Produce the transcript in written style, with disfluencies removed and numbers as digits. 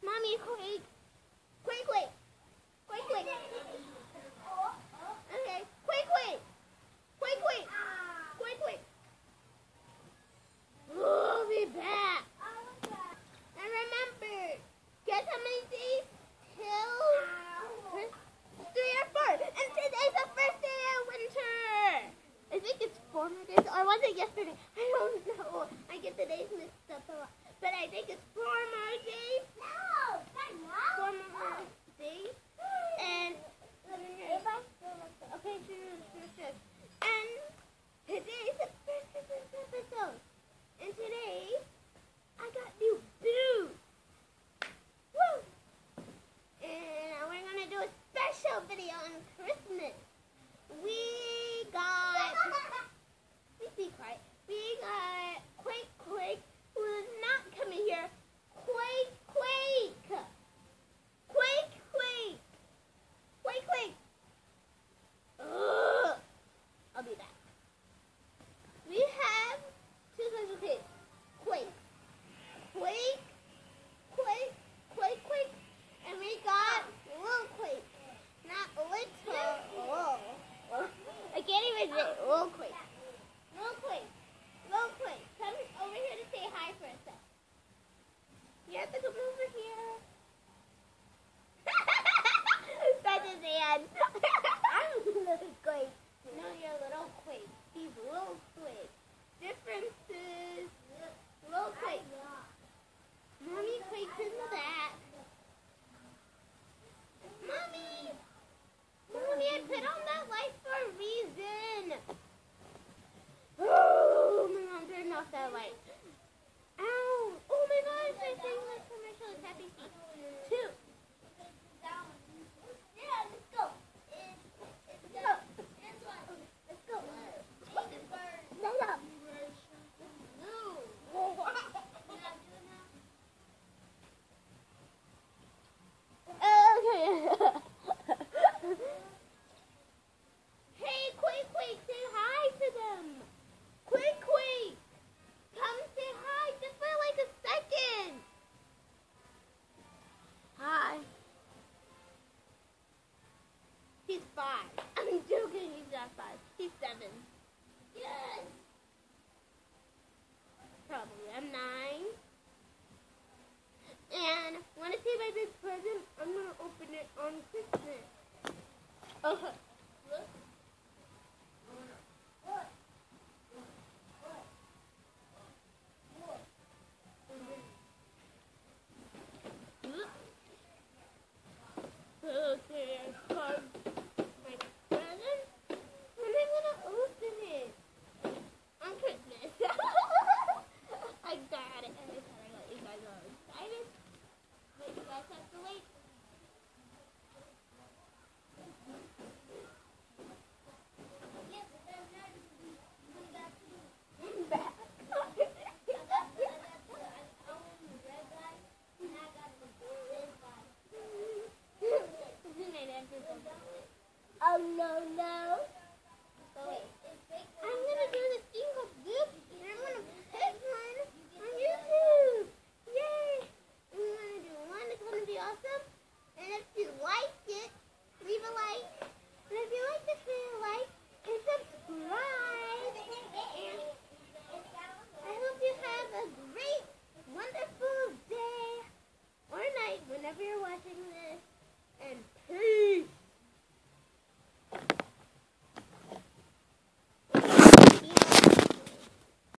Mommy, quick. Quick. Okay, quick. We'll be back. And remember, guess how many days till 3 or 4. And today's the first day of winter. I think it's 4 more days. Or was it yesterday? I don't know. I get the days mixed up a lot. But I think it's 4 more days. No, 4 more days. And okay, sure. And today's the first episode. And today